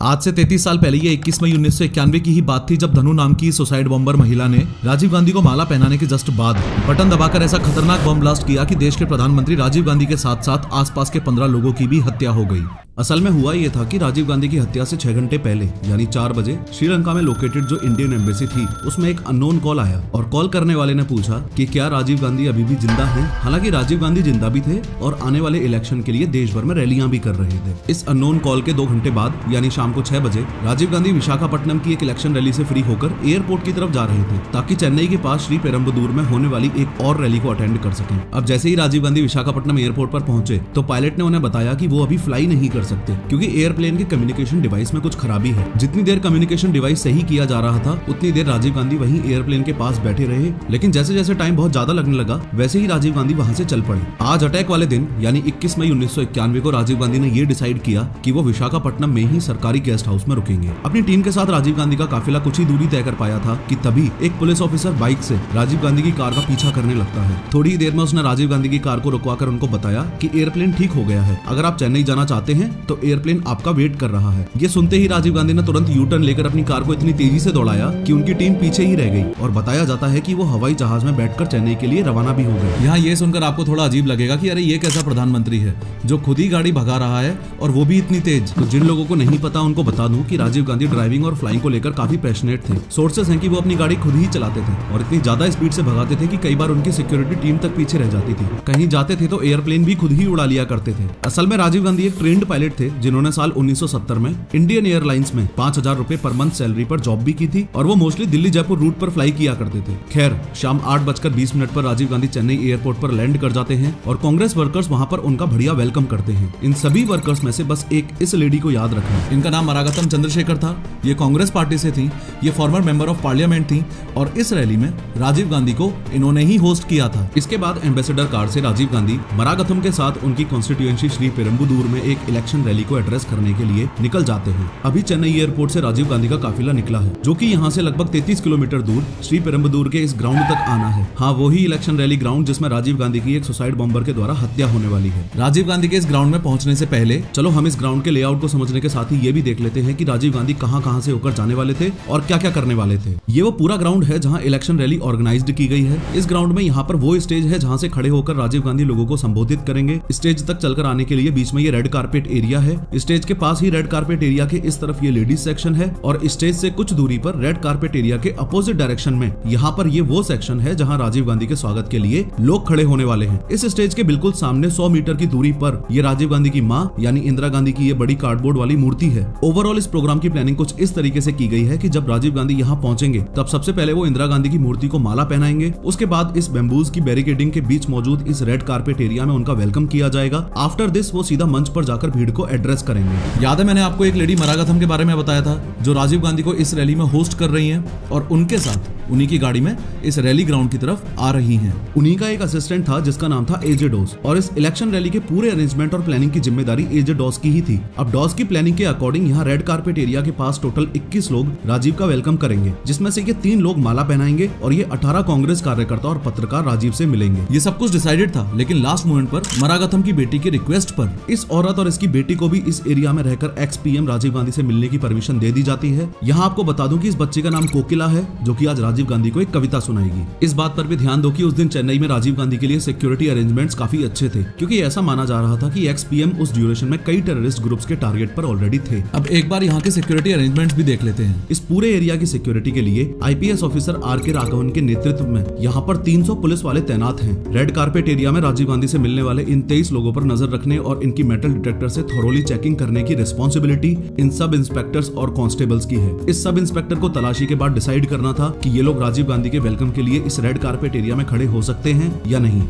आज से 33 साल पहले ये 21 मई 1991 की ही बात थी जब धनु नाम की सुसाइड बॉम्बर महिला ने राजीव गांधी को माला पहनाने के जस्ट बाद बटन दबाकर ऐसा खतरनाक बम ब्लास्ट किया कि देश के प्रधानमंत्री राजीव गांधी के साथ साथ आसपास के 15 लोगों की भी हत्या हो गई। असल में हुआ ये था कि राजीव गांधी की हत्या से 6 घंटे पहले यानी 4 बजे श्रीलंका में लोकेटेड जो इंडियन एम्बेसी थी उसमें एक अननोन कॉल आया और कॉल करने वाले ने पूछा कि क्या राजीव गांधी अभी भी जिंदा हैं। हालांकि राजीव गांधी जिंदा भी थे और आने वाले इलेक्शन के लिए देश भर में रैलियां भी कर रहे थे। इस अननोन कॉल के 2 घंटे बाद यानी शाम को 6 बजे राजीव गांधी विशाखापट्टनम की एक इलेक्शन रैली से फ्री होकर एयरपोर्ट की तरफ जा रहे थे ताकि चेन्नई के पास श्री पेरम्बदूर में होने वाली एक और रैली को अटेंड कर सकें। अब जैसे ही राजीव गांधी विशाखापट्टनम एयरपोर्ट पर पहुंचे तो पायलट ने उन्हें बताया कि वो अभी फ्लाई नहीं कर सकते क्योंकि एयरप्लेन के कम्युनिकेशन डिवाइस में कुछ खराबी है। जितनी देर कम्युनिकेशन डिवाइस सही किया जा रहा था उतनी देर राजीव गांधी वहीं एयरप्लेन के पास बैठे रहे, लेकिन जैसे जैसे टाइम बहुत ज्यादा लगने लगा वैसे ही राजीव गांधी वहां से चल पड़े। आज अटैक वाले दिन यानी 21 मई 1991 को राजीव गांधी ने ये डिसाइड किया कि वो विशाखापट्टनम में ही सरकारी गेस्ट हाउस में रुकेंगे। अपनी टीम के साथ राजीव गांधी का काफिला कुछ ही दूरी तय कर पाया था कि तभी एक पुलिस ऑफिसर बाइक से राजीव गांधी की कार का पीछा करने लगता है। थोड़ी ही देर में उसने राजीव गांधी की कार को रुकवाकर उनको बताया कि एयरप्लेन ठीक हो गया है, अगर आप चेन्नई जाना चाहते हैं तो एयरप्लेन आपका वेट कर रहा है। ये सुनते ही राजीव गांधी ने तुरंत यू टर्न लेकर अपनी कार को इतनी तेजी से दौड़ाया कि उनकी टीम पीछे ही रह गई और बताया जाता है कि वो हवाई जहाज में बैठकर चेन्नई के लिए रवाना भी हो गए। यहाँ ये सुनकर आपको थोड़ा अजीब लगेगा कि अरे ये कैसा प्रधानमंत्री है जो खुद ही गाड़ी भगा रहा है और वो भी इतनी तेज। तो जिन लोगों को नहीं पता उनको बता दूं कि राजीव गांधी ड्राइविंग और फ्लाइंग को लेकर काफी पैशनेट थे। सोर्सेस हैं कि वो अपनी गाड़ी खुद ही चलाते थे और इतनी ज्यादा स्पीड से भगाते थे कि कई बार उनकी सिक्योरिटी टीम तक पीछे रह जाती थी। कहीं जाते थे तो एयरप्लेन भी खुद ही उड़ा लिया करते थे। असल में राजीव गांधी एक ट्रेंड पायलट थे जिन्होंने साल 1970 में इंडियन एयरलाइंस में 5000 रुपए पर मंथ सैलरी पर जॉब भी की थी और वो मोस्टली दिल्ली जयपुर रूट पर फ्लाई किया करते थे। खैर शाम 8:20 पर राजीव गांधी चेन्नई एयरपोर्ट पर लैंड कर जाते हैं और कांग्रेस वर्कर्स वहां पर उनका बढ़िया वेलकम करते हैं। इन सभी वर्कर्स में से बस एक इस लेडी को याद रखना, इनका नाम मरागतम चंद्रशेखर था। ये कांग्रेस पार्टी से थी, ये फॉर्मर मेंबर ऑफ पार्लियामेंट थी और इस रैली में राजीव गांधी को इन्होंने ही होस्ट किया था। इसके बाद एम्बेसडर कार से राजीव गांधी मरागतम के साथ उनकी कॉन्स्टिट्यूएंसी श्री पेरम्बदूर में एक इलेक्शन रैली को एड्रेस करने के लिए निकल जाते हैं। अभी चेन्नई एयरपोर्ट से राजीव गांधी का काफिला निकला है जो कि यहाँ से लगभग 33 किलोमीटर दूर श्री पेरम्बदूर के इस ग्राउंड तक आना है। हाँ, वही इलेक्शन रैली ग्राउंड जिसमें राजीव गांधी की एक सुसाइड बॉम्बर के द्वारा हत्या होने वाली है। राजीव गांधी के इस ग्राउंड में पहुंचने से पहले चलो हम इस ग्राउंड के लेआउट को समझने के साथ ही ये भी देख लेते हैं कि राजीव गांधी कहां से होकर जाने वाले थे और क्या क्या करने वाले थे। ये वो पूरा ग्राउंड है जहाँ इलेक्शन रैली ऑर्गेनाइज्ड की गई है। इस ग्राउंड में यहाँ पर वो स्टेज है जहाँ से खड़े होकर राजीव गांधी लोगों को संबोधित करेंगे। स्टेज तक चलकर आने के लिए बीच में ये रेड कारपेट एरिया है। स्टेज के पास ही रेड कारपेट एरिया के इस तरफ ये लेडीज सेक्शन है और स्टेज से कुछ दूरी पर रेड कारपेट एरिया के अपोजिट डायरेक्शन में यहाँ पर ये वो सेक्शन है जहाँ राजीव गांधी के स्वागत के लिए लोग खड़े होने वाले हैं। इस स्टेज के बिल्कुल सामने 100 मीटर की दूरी पर ये राजीव गांधी की माँ यानी इंदिरा गांधी की ये बड़ी कार्डबोर्ड वाली मूर्ति है। ओवरऑल इस प्रोग्राम की प्लानिंग कुछ इस तरीके से की गई है कि जब राजीव गांधी यहाँ पहुंचेंगे तब सबसे पहले वो इंदिरा गांधी की मूर्ति को माला पहनाएंगे। उसके बाद इस बैम्बूज की बैरिकेडिंग के बीच मौजूद इस रेड कारपेट एरिया में उनका वेलकम किया जाएगा। आफ्टर दिस वो सीधा मंच पर जाकर भीड़ को एड्रेस करेंगे। याद है मैंने आपको एक लेडी मरागतम के बारे में बताया था जो राजीव गांधी को इस रैली में होस्ट कर रही हैं और उनके साथ उन्हीं की गाड़ी में इस रैली ग्राउंड की तरफ आ रही हैं। उन्हीं का एक असिस्टेंट था जिसका नाम था एजे डॉस और इस इलेक्शन रैली के पूरे अरेंजमेंट और प्लानिंग की जिम्मेदारी एजे डॉस की ही थी। अब डॉस की प्लानिंग के अकॉर्डिंग यहाँ रेड कारपेट एरिया के पास टोटल 21 लोग राजीव का वेलकम करेंगे, जिसमें से ये 3 लोग माला पहनाएंगे और ये 18 कांग्रेस कार्यकर्ता और पत्रकार राजीव से मिलेंगे। ये सब कुछ डिसाइडेड था, लेकिन लास्ट मोमेंट पर मरागतम की बेटी की रिक्वेस्ट पर इस औरत और इसकी बेटी को भी इस एरिया में रहकर एक्स पीएम राजीव गांधी से मिलने की परमिशन दे दी जाती है। यहाँ आपको बता दूं कि इस बच्चे का नाम कोकिला है जो कि आज राजीव गांधी को एक कविता सुनाएगी। इस बात पर भी ध्यान दो कि उस दिन चेन्नई में राजीव गांधी के लिए सिक्योरिटी अरेंजमेंट्स काफी अच्छे थे क्योंकि ऐसा माना जा रहा था कि एक्स पीएम उस ड्यूरेशन में कई टेररिस्ट ग्रुप्स के टारगेट पर ऑलरेडी थे। अब एक बार यहाँ के सिक्योरिटी अरेंजमेंट्स भी देख लेते हैं। इस पूरे एरिया की सिक्योरिटी के लिए आईपीएस ऑफिसर आर.के. राघवन के नेतृत्व में यहाँ पर 300 पुलिस वाले तैनात हैं। रेड कारपेट एरिया में राजीव गांधी से मिलने वाले इन 23 लोगों पर नजर रखने और इनकी मेटल डिटेक्टर से थॉरोली चेकिंग करने की रिस्पॉन्सिबिलिटी इन सब इंस्पेक्टर्स और कांस्टेबल्स की है। इस सब इंस्पेक्टर को तलाशी के बाद डिसाइड करना था कि ये लोग राजीव गांधी के वेलकम के लिए इस रेड कारपेट एरिया में खड़े हो सकते हैं या नहीं।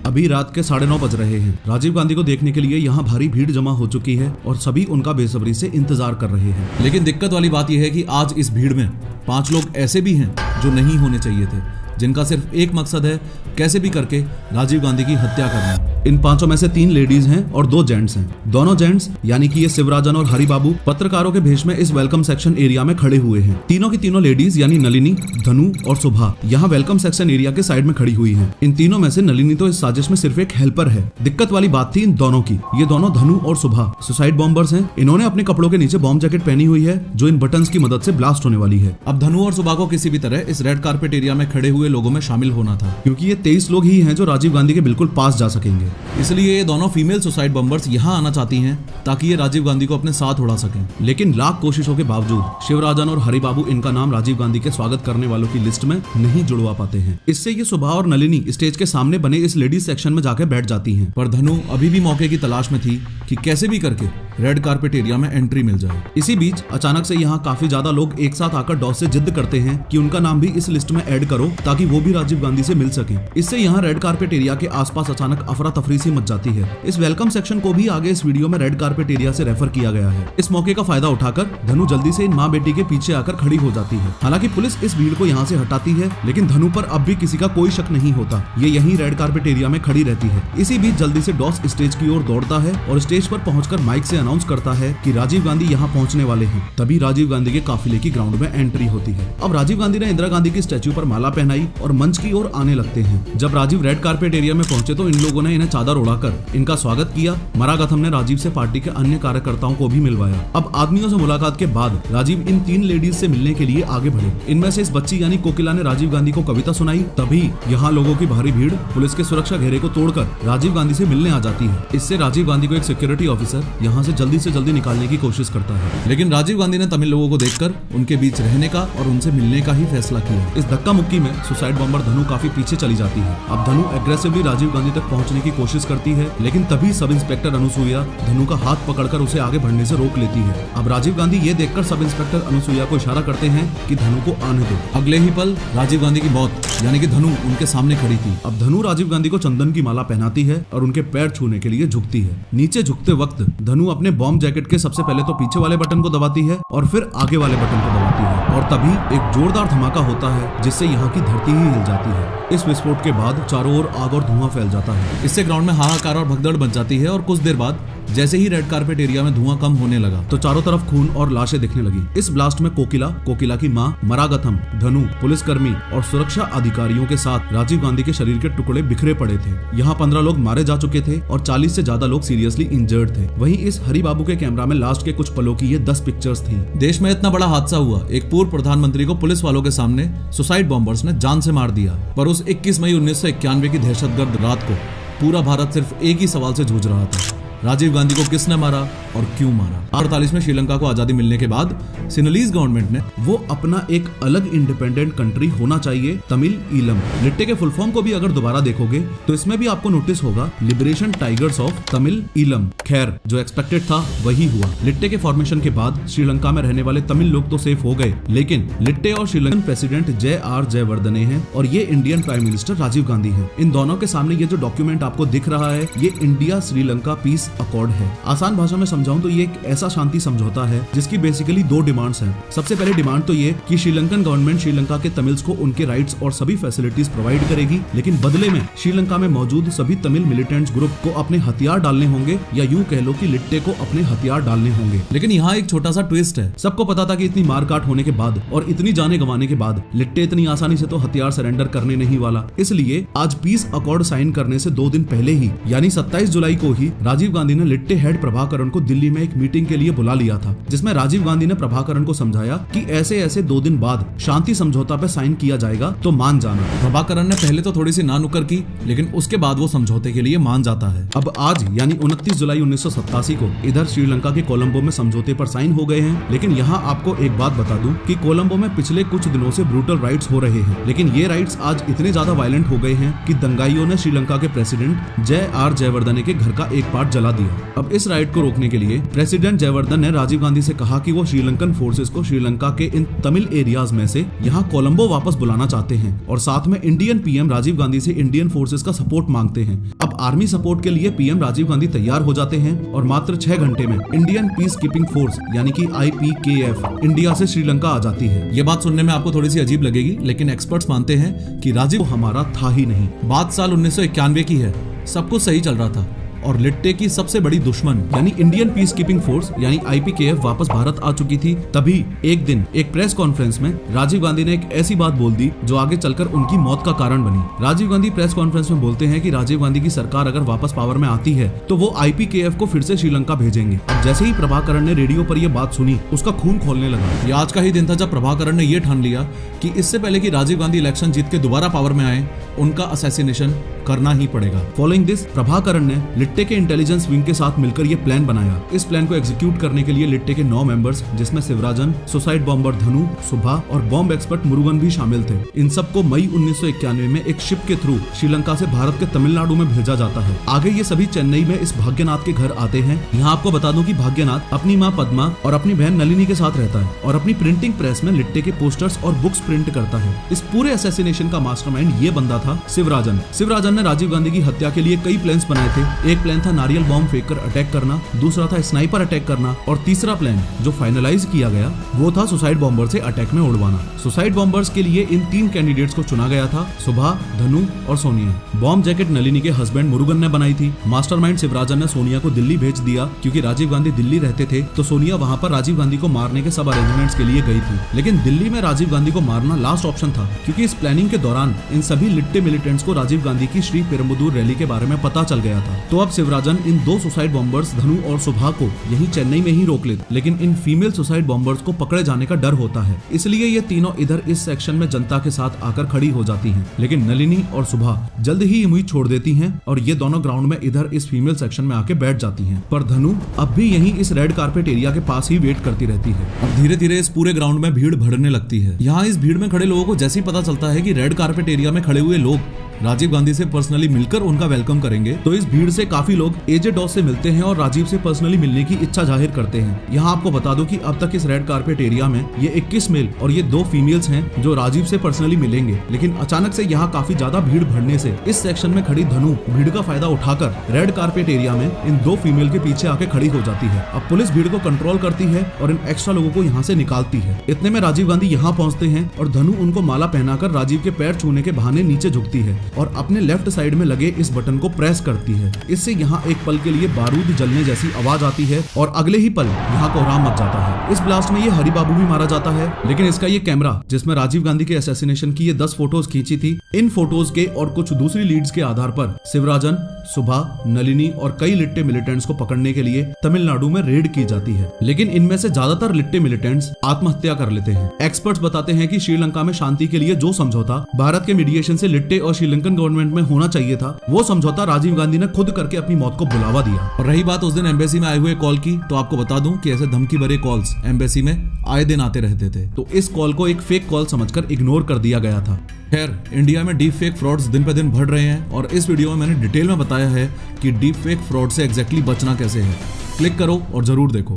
अभी रात के 9:30 बज रहे हैं। राजीव गांधी को देखने के लिए यहाँ भारी भीड़ जमा हो चुकी है और सभी उनका बेसब्री से इंतजार कर रहे हैं। लेकिन दिक्कत वाली बात यह है कि आज इस भीड़ में 5 लोग ऐसे भी हैं जो नहीं होने चाहिए थे, जिनका सिर्फ एक मकसद है, कैसे भी करके राजीव गांधी की हत्या करना। इन पांचों में से 3 लेडीज हैं और 2 जेंट्स हैं। दोनों जेंट्स यानी कि ये शिवराजन और हरिबाबू पत्रकारों के भेष में इस वेलकम सेक्शन एरिया में खड़े हुए हैं। तीनों की तीनों लेडीज यानी नलिनी, धनु और सुभा यहाँ वेलकम सेक्शन एरिया के साइड में खड़ी हुई हैं। इन तीनों में से नलिनी तो इस साजिश में सिर्फ एक हेल्पर है। दिक्कत वाली बात थी इन दोनों की। ये दोनों धनु और सुभा सुसाइड बॉम्बर्स हैं। इन्होंने अपने कपड़ों के नीचे बॉम्ब जैकेट पहनी हुई है जो इन बटन्स की मदद से ब्लास्ट होने वाली है। अब धनु और सुभा को किसी भी तरह इस रेड कारपेट एरिया में खड़े हुए लोगों में शामिल होना था, क्योंकि ये 23 लोग ही हैं जो राजीव गांधी के बिल्कुल पास जा सकेंगे। इसलिए ये दोनों फीमेल सुसाइड बॉम्बर्स यहाँ आना चाहती हैं ताकि ये राजीव गांधी को अपने साथ उड़ा सकें। लेकिन लाख कोशिशों के बावजूद शिवराजन और हरिबाबू इनका नाम राजीव गांधी के स्वागत करने वालों की लिस्ट में नहीं जुड़वा पाते हैं। इससे ये सुभा और नलिनी स्टेज के सामने बने इस लेडीज सेक्शन में जाकर बैठ जाती हैं। पर धनु अभी भी मौके की तलाश में थी कि कैसे भी करके रेड कारपेट एरिया में एंट्री मिल जाए। इसी बीच अचानक से यहाँ काफी ज्यादा लोग एक साथ आकर डॉस से जिद करते हैं कि उनका नाम भी इस लिस्ट में ऐड करो ताकि वो भी राजीव गांधी से मिल सके। इससे यहाँ रेड कारपेट एरिया के आसपास अचानक अफरा तफरी सी मच जाती है। इस वेलकम सेक्शन को भी आगे इस वीडियो में रेड कारपेट एरिया से रेफर किया गया है। इस मौके का फायदा उठाकर धनु जल्दी से इन माँ बेटी के पीछे आकर खड़ी हो जाती है। हालांकि पुलिस इस भीड़ को यहाँ से हटाती है, लेकिन धनु पर अब भी किसी का कोई शक नहीं होता। ये यहीं रेड कारपेट एरिया में खड़ी रहती है। इसी बीच जल्दी से डॉस स्टेज की ओर दौड़ता है और स्टेज पर पहुंचकर माइक से अनाउंस करता है कि राजीव गांधी यहाँ पहुंचने वाले हैं। तभी राजीव गांधी के काफिले की ग्राउंड में एंट्री होती है। अब राजीव गांधी ने इंदिरा गांधी की स्टैच्यू पर माला पहनाई और मंच की ओर आने लगते हैं। जब राजीव रेड कारपेट एरिया में पहुंचे तो इन लोगों ने इन्हें चादर उड़ाकर इनका स्वागत किया। मरागथम ने राजीव से पार्टी के अन्य कार्यकर्ताओं को भी मिलवाया। अब आदमियों से मुलाकात के बाद राजीव इन 3 लेडीज से मिलने के लिए आगे बढ़े। इनमें से इस बच्ची यानी कोकिला ने राजीव गांधी को कविता सुनाई। तभी यहाँ लोगों की भारी भीड़ पुलिस के सुरक्षा घेरे को तोड़कर राजीव गांधी से मिलने आ जाती है। इससे राजीव गांधी को एक सिक्योरिटी ऑफिसर यहाँ से जल्दी निकालने की कोशिश करता है, लेकिन राजीव गांधी ने तमिल लोगों को देखकर उनके बीच रहने का और उनसे मिलने का ही फैसला किया। इस धक्का मुक्की में सुसाइड बॉम्बर धनु काफी पीछे चली जाती है। अब धनु एग्रेसिवली राजीव गांधी तक पहुंचने की कोशिश करती है, लेकिन तभी सब इंस्पेक्टर अनुसुईया धनु का हाथ पकड़कर उसे आगे बढ़ने से रोक लेती है। अब राजीव गांधी ये देखकर सब इंस्पेक्टर अनुसुईया को इशारा करते हैं कि धनु को आने दो। अगले ही पल राजीव गांधी की मौत यानी कि धनु उनके सामने खड़ी थी। अब धनु राजीव गांधी को चंदन की माला पहनाती है और उनके पैर छूने के लिए झुकती है। नीचे झुकते वक्त धनु अपने बॉम्ब जैकेट के सबसे पहले तो पीछे वाले बटन को दबाती है और फिर आगे वाले बटन को दबाती है और तभी एक जोरदार धमाका होता है जिससे यहाँ की धरती ही हिल जाती है। इस विस्फोट के बाद चारों ओर आग और धुआं फैल जाता है। इससे ग्राउंड में हाहाकार और भगदड़ मच जाती है और कुछ देर बाद जैसे ही रेड कारपेट एरिया में धुआं कम होने लगा तो चारों तरफ खून और लाशें दिखने लगी। इस ब्लास्ट में कोकिला की मां, मरागथम, धनु, पुलिसकर्मी और सुरक्षा अधिकारियों के साथ राजीव गांधी के शरीर के टुकड़े बिखरे पड़े थे। यहाँ 15 लोग मारे जा चुके थे और 40 से ज्यादा लोग सीरियसली इंजर्ड थे। वहीं इस हरिबाबू के कैमरा में लास्ट के कुछ पलों की ये 10 पिक्चर्स थी। देश में इतना बड़ा हादसा हुआ, एक पूर्व प्रधानमंत्री को पुलिस वालों के सामने सुसाइड बॉम्बर्स ने जान से मार दिया। पर उस 21 मई 1991 की दहशतगर्द रात को पूरा भारत सिर्फ एक ही सवाल से जूझ रहा था, राजीव गांधी को किसने मारा और क्यों मारा। 48 में श्रीलंका को आजादी मिलने के बाद सिनेलीज गवर्नमेंट ने वो अपना एक अलग इंडिपेंडेंट कंट्री होना चाहिए, तमिल ईलम। लिट्टे के फुल फॉर्म को भी अगर दोबारा देखोगे तो इसमें भी आपको नोटिस होगा liberation tigers of Tamil Eelam. खैर जो एक्सपेक्टेड था वही हुआ। लिट्टे के फॉर्मेशन के बाद श्रीलंका में रहने वाले तमिल लोग तो सेफ हो गए, लेकिन लिट्टे और श्रीलंकन प्रेसिडेंट JR जयवर्धने हैं और ये Indian prime minister Rajiv Gandhi है। इन दोनों के सामने ये जो डॉक्यूमेंट आपको दिख रहा है ये इंडिया श्रीलंका पीस अकॉर्ड है। आसान भाषा में समझाऊं तो ये एक ऐसा शांति समझौता है जिसकी बेसिकली 2 डिमांड्स हैं। सबसे पहले डिमांड तो ये कि श्रीलंकन गवर्नमेंट श्रीलंका के तमिल्स को उनके राइट्स और सभी फैसिलिटीज प्रोवाइड करेगी, लेकिन बदले में श्रीलंका में मौजूद सभी तमिल मिलिटेंट्स ग्रुप को अपने हथियार डालने होंगे, या यूं कह लो कि लिट्टे को अपने हथियार डालने होंगे। लेकिन यहाँ एक छोटा सा ट्विस्ट है। सबको पता था कि इतनी मारकाट होने के बाद और इतनी जाने गंवाने के बाद लिट्टे इतनी आसानी से तो हथियार सरेंडर करने नहीं वाला। इसलिए आज पीस अकॉर्ड साइन करने से 2 दिन पहले ही यानी 27 जुलाई को ही राजीव गांधी ने लिट्टे हेड प्रभाकरण को दिल्ली में एक मीटिंग के लिए बुला लिया था, जिसमें राजीव गांधी ने प्रभाकरण को समझाया कि ऐसे 2 दिन बाद शांति समझौता पे साइन किया जाएगा तो मान जाना। प्रभाकरण ने पहले तो थोड़ी सी ना नुक्कर की, लेकिन उसके बाद वो समझौते के लिए मान जाता है। अब आज यानी 29 जुलाई 1987 को इधर श्रीलंका के कोलंबो में समझौते पर साइन हो गए हैं। लेकिन यहाँ आपको एक बात बता दूं कि कोलंबो में पिछले कुछ दिनों से ब्रूटल राइट्स हो रहे हैं, लेकिन ये राइट्स आज इतने ज्यादा वायलेंट हो गए हैं कि दंगाइयों ने श्रीलंका के प्रेसिडेंट JR जयवर्धने के घर का एक पार्ट जला गिरा दिया। अब इस राइट को रोकने के लिए प्रेसिडेंट जयवर्धन ने राजीव गांधी से कहा कि वो श्रीलंकन फोर्सेस को श्रीलंका के इन तमिल एरियाज में से यहाँ कोलंबो वापस बुलाना चाहते हैं और साथ में इंडियन पीएम राजीव गांधी से इंडियन फोर्सेस का सपोर्ट मांगते हैं। अब आर्मी सपोर्ट के लिए पीएम राजीव गांधी तैयार हो जाते हैं और मात्र 6 घंटे में इंडियन पीस कीपिंग फोर्स यानी कि IPKF इंडिया से श्रीलंका आ जाती है। ये बात सुनने में आपको थोड़ी सी अजीब लगेगी, लेकिन एक्सपर्ट्स मानते हैं कि राजीव हमारा था ही नहीं। बात साल 1991 की है, सब कुछ सही चल रहा था और लिट्टे की सबसे बड़ी दुश्मन यानी इंडियन पीस कीपिंग फोर्स यानी IPKF वापस भारत आ चुकी थी। तभी एक दिन एक प्रेस कॉन्फ्रेंस में राजीव गांधी ने एक ऐसी बात बोल दी जो आगे चलकर उनकी मौत का कारण बनी। राजीव गांधी प्रेस कॉन्फ्रेंस में बोलते हैं कि राजीव गांधी की सरकार अगर वापस पावर में आती है तो वो IPKF को फिर से श्रीलंका भेजेंगे। अब जैसे ही प्रभाकरण ने रेडियो पर यह बात सुनी, उसका खून खोलने लगा। ये आज का ही दिन था जब प्रभाकरण ने यह ठान लिया कि इससे पहले कि राजीव गांधी इलेक्शन जीत के दोबारा पावर में आए, उनका असैसिनेशन करना ही पड़ेगा। फॉलोइंग दिस प्रभाकरण ने लिट्टे के इंटेलिजेंस विंग के साथ मिलकर ये प्लान बनाया। इस प्लान को एग्जीक्यूट करने के लिए लिट्टे के 9 मेंबर्स जिसमें शिवराजन, सुसाइड बॉम्बर धनु, सुभा और बॉम्ब एक्सपर्ट मुरुगन भी शामिल थे। इन सबको मई 1991 में एक शिप के थ्रू श्रीलंका से भारत के तमिलनाडु में भेजा जाता है। आगे ये सभी चेन्नई में इस भाग्यनाथ के घर आते हैं। यहाँ आपको बता दूं कि भाग्यनाथ अपनी माँ पद्मा और अपनी बहन नलिनी के साथ रहता है और अपनी प्रिंटिंग प्रेस में लिट्टे के पोस्टर्स और बुक्स प्रिंट करता है। इस पूरे असैसिनेशन का मास्टरमाइंड ये बंदा था शिवराजन। शिवराजन ने राजीव गांधी की हत्या के लिए कई प्लान्स बनाए थे। एक प्लान था नारियल बॉम्ब फेंककर अटैक करना, दूसरा था स्नाइपर अटैक करना और तीसरा प्लान जो फाइनलाइज किया गया वो था सुसाइड बॉम्बर से अटैक में उड़वाना। सुसाइड बॉम्बर्स के लिए इन 3 कैंडिडेट्स को चुना गया था, सुभा, धनु और सोनिया। बॉम्ब जैकेट नलिनी के हस्बैंड मुरुगन ने बनाई थी। मास्टरमाइंड शिवराजन ने सोनिया को दिल्ली भेज दिया क्योंकि राजीव गांधी दिल्ली रहते थे, तो सोनिया वहां पर राजीव गांधी को मारने के सब अरेंजमेंट्स के लिए गई थी। लेकिन दिल्ली में राजीव गांधी को मारना लास्ट ऑप्शन था क्योंकि इस प्लानिंग के दौरान इन सभी लिट्टे मिलिटेंट्स को राजीव गांधी की श्री पेरुम्बदूर रैली के बारे में पता चल गया था। तो अब शिवराजन इन 2 सुसाइड बॉम्बर्स धनु और सुभा को यहीं चेन्नई में ही रोक लेते, लेकिन इन फीमेल सुसाइड बॉम्बर्स को पकड़े जाने का डर होता है, इसलिए ये तीनों इधर इस सेक्शन में जनता के साथ आकर खड़ी हो जाती हैं। लेकिन नलिनी और सुभा जल्द ही उम्मीद छोड़ देती हैं और ये दोनों ग्राउंड में इधर इस फीमेल सेक्शन में आके बैठ जाती हैं। पर धनु अब भी यहीं इस रेड कारपेट एरिया के पास ही वेट करती रहती है। अब धीरे धीरे इस पूरे ग्राउंड में भीड़ बढ़ने लगती है। यहाँ इस भीड़ में खड़े लोगों को जैसे ही पता चलता है कि रेड कारपेट एरिया में खड़े हुए लोग राजीव गांधी से पर्सनली मिलकर उनका वेलकम करेंगे, तो इस भीड़ से काफी लोग एजे डॉस से मिलते हैं और राजीव से पर्सनली मिलने की इच्छा जाहिर करते हैं। यहाँ आपको बता दूं कि अब तक इस रेड कारपेट एरिया में ये 21 मेल और ये 2 फीमेल्स हैं जो राजीव से पर्सनली मिलेंगे। लेकिन अचानक से यहाँ काफी ज्यादा भीड़ बढ़ने से इस सेक्शन में खड़ी धनु भीड़ का फायदा उठाकर रेड कारपेट एरिया में इन 2 फीमेल के पीछे आके खड़ी हो जाती है। अब पुलिस भीड़ को कंट्रोल करती है और इन एक्स्ट्रा लोगों को यहाँ से निकालती है। इतने में राजीव गांधी यहाँ पहुँचते हैं और धनु उनको माला पहनाकर राजीव के पैर छूने के बहाने नीचे झुकती है और अपने लेफ्ट साइड में लगे इस बटन को प्रेस करती है। इससे यहाँ एक पल के लिए बारूद जलने जैसी आवाज आती है और अगले ही पल यहाँ कोहराम मच जाता है। इस ब्लास्ट में ये हरि बाबू भी मारा जाता है। लेकिन इसका ये कैमरा जिसमें राजीव गांधी के असैसिनेशन की ये 10 फोटोज खींची थी, इन फोटोज के और कुछ दूसरी लीड्स के आधार पर शिवराजन, सुभा, नलिनी और कई लिट्टे मिलिटेंट्स को पकड़ने के लिए तमिलनाडु में रेड की जाती है। लेकिन इनमें से ज्यादातर लिट्टे मिलिटेंट्स आत्महत्या कर लेते हैं। एक्सपर्ट्स बताते हैं कि श्रीलंका में शांति के लिए जो समझौता भारत के मीडिएशन से लिट्टे और श्रीलंकन गवर्नमेंट में होना चाहिए था, वो समझौता राजीव गांधी ने खुद करके अपनी मौत को बुलावा दिया। और रही बात उस दिन एम्बेसी में आए हुए कॉल की, तो आपको बता दूं कि ऐसे धमकी भरे कॉल्स एम्बेसी में आए दिन आते रहते थे, तो इस कॉल को एक फेक कॉल समझकर इग्नोर कर दिया गया था। खैर, इंडिया में डीप फेक फ्रॉड्स दिन पे दिन बढ़ रहे हैं और इस वीडियो में मैंने डिटेल में बताया है कि डीप फेक फ्रॉड से एग्जैक्टली बचना कैसे है। क्लिक करो और जरूर देखो।